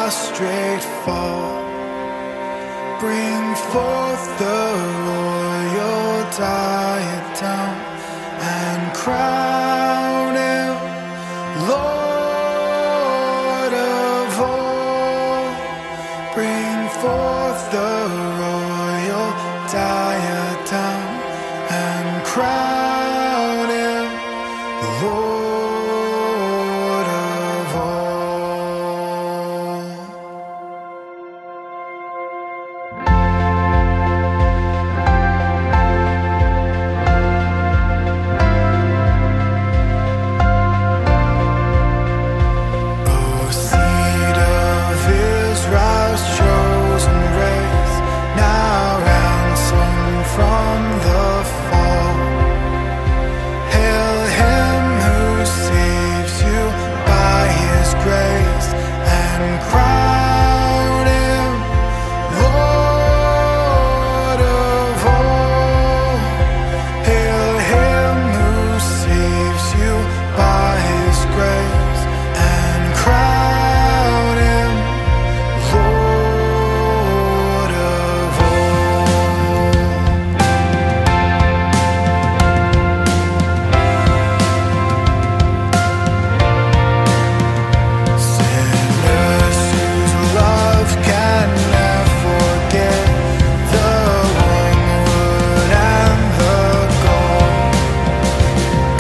prostrate fall. Bring forth the royal diadem and crown him Lord of all. Bring forth the royal diadem and crown him Lord of all. O seed of Israel's chosen race, now ransomed from the fall. Hail him who saves you by his grace and crown him Lord of all. Hail him who saves you by his grace and crown him Lord of all. Sinners whose love can never forget the wormwood and the gall.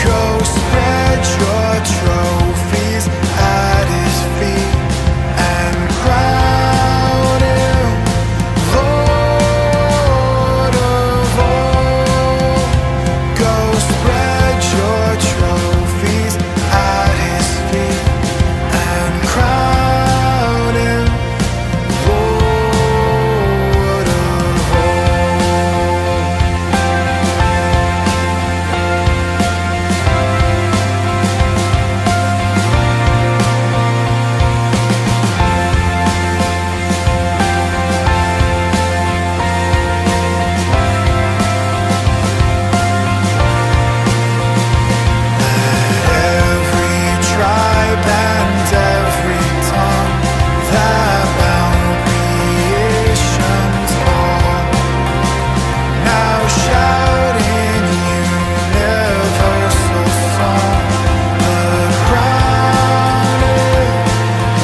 Go spread your trophies at his feet and crown him Lord of all. Go spread your trophies at his feet and crown him Lord of all. Every tribe and every tongue that bound creation's all, now shout in universal song, the crown is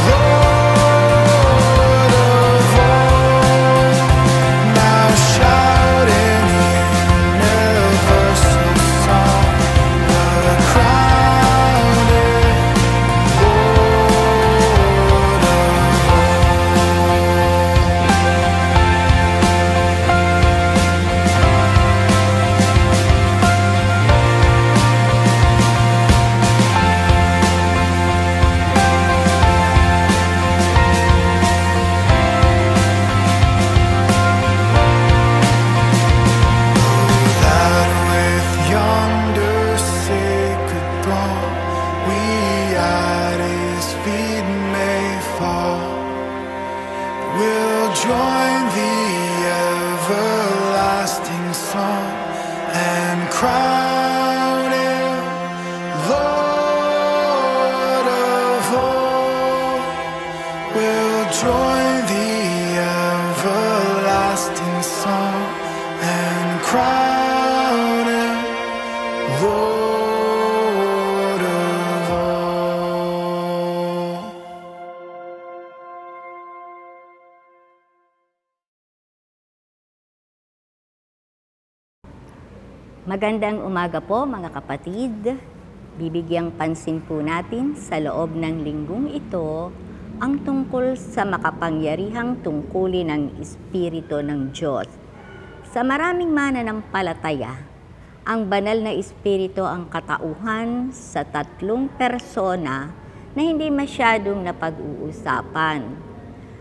Lord of all. Now shout in universal song, the crown is Lord of that with yonder sacred throng we at his feet may fall. We'll join the everlasting song and crown him Lord of all. We'll join the everlasting song and crown him Lord of all. Magandang umaga po mga kapatid. Bibigyang pansin po natin sa loob ng linggong ito ang tungkol sa makapangyarihang tungkulin ng Espiritu ng Diyos. Sa maraming mananampalataya, ang banal na Espiritu ang katauhan sa tatlong persona na hindi masyadong napag-uusapan.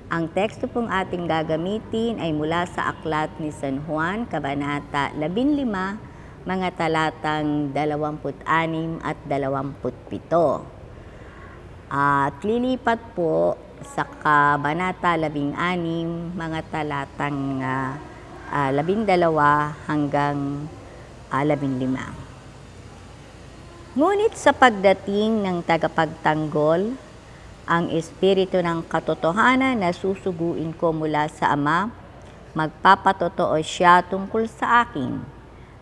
Ang teksto pong ating gagamitin ay mula sa aklat ni San Juan, Kabanata 15, mga talatang 26 at 27. At lilipat po sa Kabanata 16, mga talatang 12 hanggang 15. Ngunit sa pagdating ng tagapagtanggol, Ang Espiritu ng katotohanan na susuguin ko mula sa Ama, magpapatotoo siya tungkol sa akin,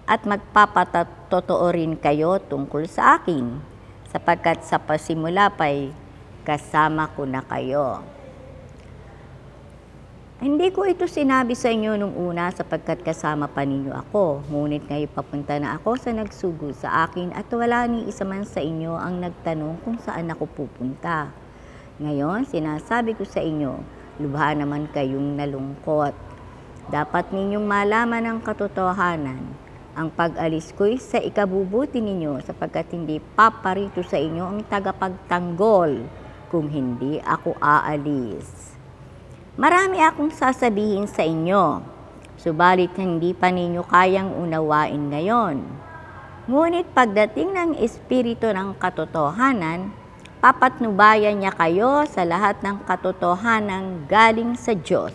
at magpapatotoo rin kayo tungkol sa akin, sapagkat sa pasimula pa'y kasama ko na kayo. Hindi ko ito sinabi sa inyo nung una sapagkat kasama pa ninyo ako, ngunit ngayon papunta na ako sa nagsugo sa akin at wala ni isa man sa inyo ang nagtanong kung saan ako pupunta. Ngayon, sinasabi ko sa inyo, lubha naman kayong nalungkot. Dapat ninyong malaman ang katotohanan. Ang pag-alis ko'y sa ikabubuti ninyo sapagkat hindi paparito sa inyo ang tagapagtanggol kung hindi ako aalis. Marami akong sasabihin sa inyo, subalit hindi pa ninyo kayang unawain ngayon. Ngunit pagdating ng Espiritu ng katotohanan, papatnubayan niya kayo sa lahat ng katotohanan galing sa Diyos,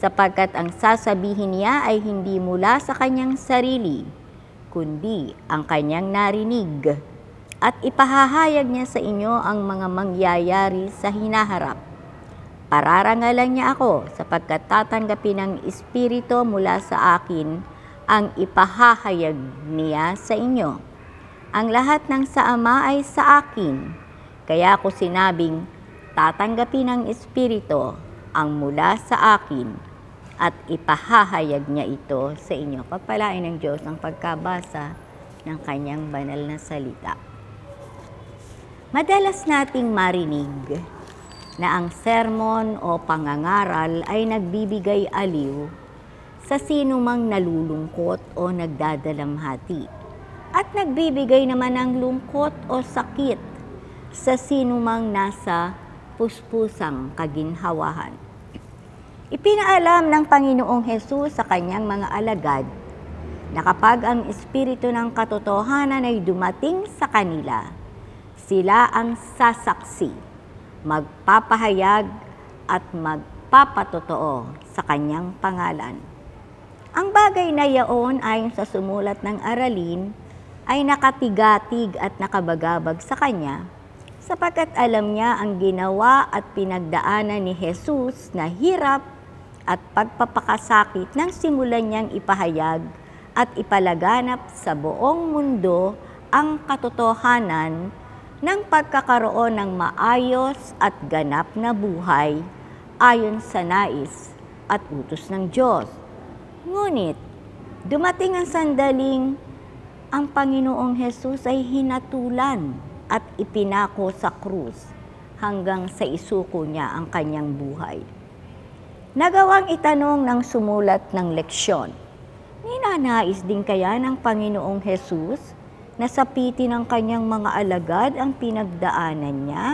sapagkat ang sasabihin niya ay hindi mula sa kanyang sarili, kundi ang kanyang narinig, at ipahahayag niya sa inyo ang mga mangyayari sa hinaharap. Pararangalan niya ako sapagkat tatanggapin ng Espiritu mula sa akin ang ipahahayag niya sa inyo. Ang lahat ng sa Ama ay sa akin, kaya ako sinabing tatanggapin ng Espiritu ang mula sa akin at ipahahayag niya ito sa inyo. Pagpalain ng Diyos ang pagkabasa ng kanyang banal na salita. Madalas nating marinig na ang sermon o pangangaral ay nagbibigay aliw sa sino mang nalulungkot o nagdadalamhati at nagbibigay naman ng lungkot o sakit sa sino mang nasa puspusang kaginhawahan. Ipinaalam ng Panginoong Hesus sa kanyang mga alagad na kapag ang Espiritu ng katotohanan ay dumating sa kanila, sila ang sasaksi, magpapahayag at magpapatotoo sa kanyang pangalan. Ang bagay na yaon ayon sa sumulat ng aralin ay nakatigatig at nakabagabag sa kanya sapagkat alam niya ang ginawa at pinagdaanan ni Jesus na hirap at pagpapakasakit nang simulan niyang ipahayag at ipalaganap sa buong mundo ang katotohanan ng pagkakaroon ng maayos at ganap na buhay ayon sa nais at utos ng Diyos. Ngunit, dumating ang sandaling ang Panginoong Hesus ay hinatulan at ipinako sa krus hanggang sa isuko niya ang kanyang buhay. Nagawang itanong ng sumulat ng leksyon, ninanais din kaya ng Panginoong Hesus na sapitin ng kanyang mga alagad ang pinagdaanan niya?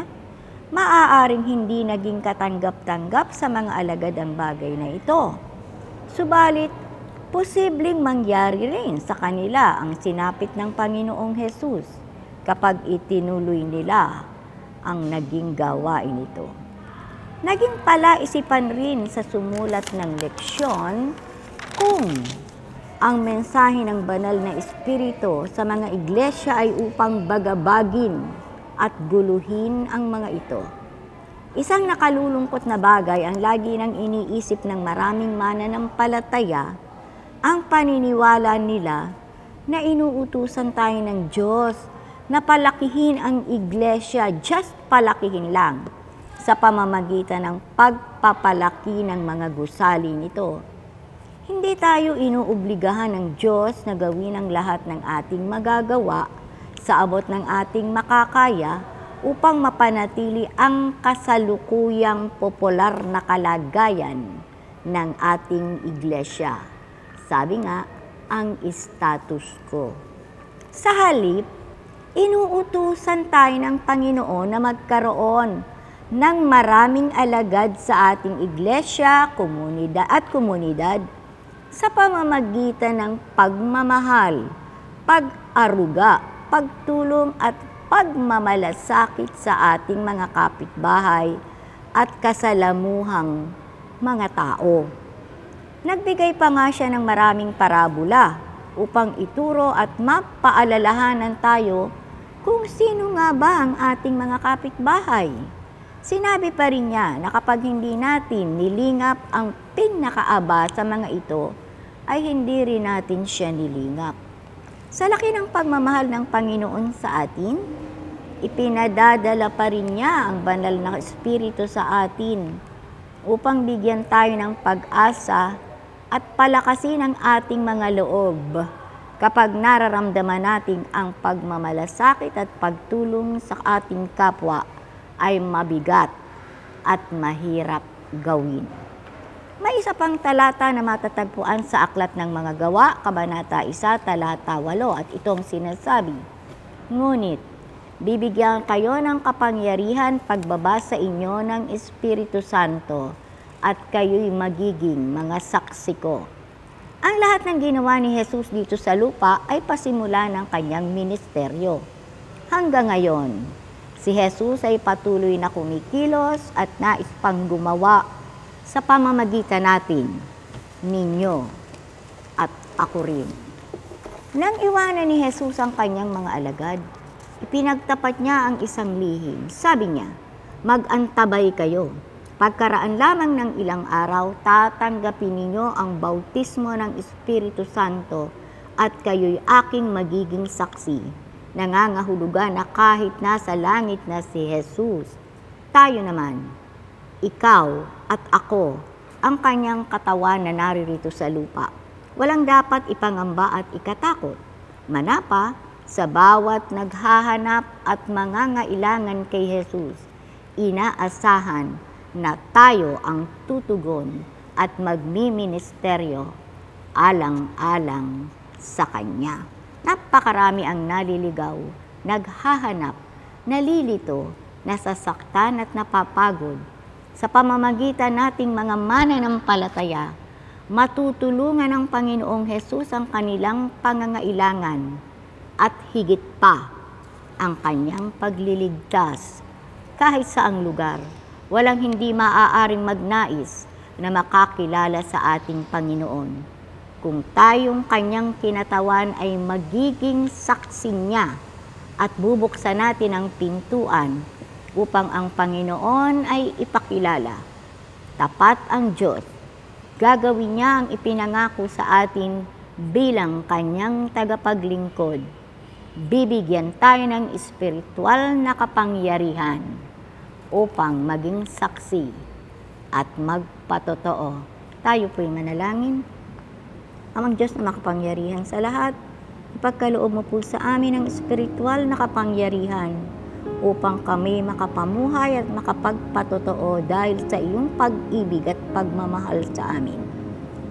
Maaaring hindi naging katanggap-tanggap sa mga alagad ang bagay na ito. Subalit, posibleng mangyari rin sa kanila ang sinapit ng Panginoong Hesus kapag itinuloy nila ang naging gawain ito. Naging palaisipan rin sa sumulat ng leksyon kung ang mensahe ng banal na Espiritu sa mga iglesia ay upang bagabagin at guluhin ang mga ito. Isang nakalulungkot na bagay ang lagi nang iniisip ng maraming mananampalataya, ang paniniwala nila na inuutusan tayo ng Diyos na palakihin ang iglesia, just palakihin lang, sa pamamagitan ng pagpapalaki ng mga gusali nito. Hindi tayo inuobligahan ng Diyos na gawin ang lahat ng ating magagawa sa abot ng ating makakaya upang mapanatili ang kasalukuyang popular na kalagayan ng ating iglesia. Sabi nga, ang status quo. Sa halip, inuutusan tayo ng Panginoon na magkaroon ng maraming alagad sa ating iglesia, komunidad, sa pamamagitan ng pagmamahal, pag-aruga, pagtulong at pagmamalasakit sa ating mga kapitbahay at kasalamuhang mga tao. Nagbigay pa nga siya ng maraming parabola upang ituro at mapaalalahanan tayo kung sino nga ba ang ating mga kapitbahay. Sinabi pa rin niya na kapag hindi natin nilingap ang pinakaaba sa mga ito, ay hindi rin natin siya nilingap. Sa laki ng pagmamahal ng Panginoon sa atin, ipinadadala pa rin niya ang banal na Espiritu sa atin upang bigyan tayo ng pag-asa at palakasin ang ating mga loob kapag nararamdaman natin ang pagmamalasakit at pagtulong sa ating kapwa ay mabigat at mahirap gawin. May isa pang talata na matatagpuan sa Aklat ng Mga Gawa, Kabanata 1, Talata 8 at itong sinasabi, "Ngunit, bibigyan kayo ng kapangyarihan pagbaba sa inyo ng Espiritu Santo at kayo'y magiging mga saksi ko." Ang lahat ng ginawa ni Jesus dito sa lupa ay pasimula ng kanyang ministeryo. Hanggang ngayon, si Jesus ay patuloy na kumikilos at nais pang gumawa sa pamamagitan natin, ninyo, at ako rin. Nang iwanan ni Jesus ang kanyang mga alagad, ipinagtapat niya ang isang lihim. Sabi niya, "Mag-antabay kayo. Pagkaraan lamang ng ilang araw, tatanggapin ninyo ang bautismo ng Espiritu Santo at kayo'y aking magiging saksi." Nangangahulugan na kahit nasa langit na si Jesus, tayo naman, ikaw at ako, ang kanyang katawan na naririto sa lupa. Walang dapat ipangamba at ikatakot. Manapa, sa bawat naghahanap at mangangailangan kay Jesus, inaasahan na tayo ang tutugon at magmiministeryo alang-alang sa Kanya. Napakarami ang naliligaw, naghahanap, nalilito, nasasaktan at napapagod. Sa pamamagitan nating mga mananampalataya, matutulungan ng Panginoong Hesus ang kanilang pangangailangan at higit pa ang Kanyang pagliligtas. Kahit saang lugar, walang hindi maaaring magnais na makakilala sa ating Panginoon. Kung tayong Kanyang kinatawan ay magiging saksi niya at bubuksan natin ang pintuan upang ang Panginoon ay ipakilala. Tapat ang Diyos. Gagawin niya ang ipinangako sa atin bilang Kanyang tagapaglingkod. Bibigyan tayo ng espiritual na kapangyarihan upang maging saksi at magpatotoo. Tayo po'y manalangin. Amang Diyos na makapangyarihan sa lahat, ipagkaloob mo po sa amin ang espiritual na kapangyarihan upang kami makapamuhay at makapagpatotoo dahil sa iyong pag-ibig at pagmamahal sa amin.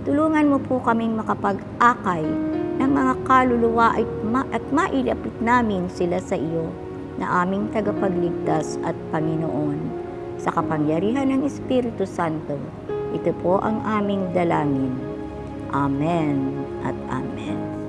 Tulungan mo po kaming makapag-akay ng mga kaluluwa at mailapit namin sila sa iyo na aming tagapagligtas at Panginoon. Sa kapangyarihan ng Espiritu Santo, ito po ang aming dalangin. Amen at Amen.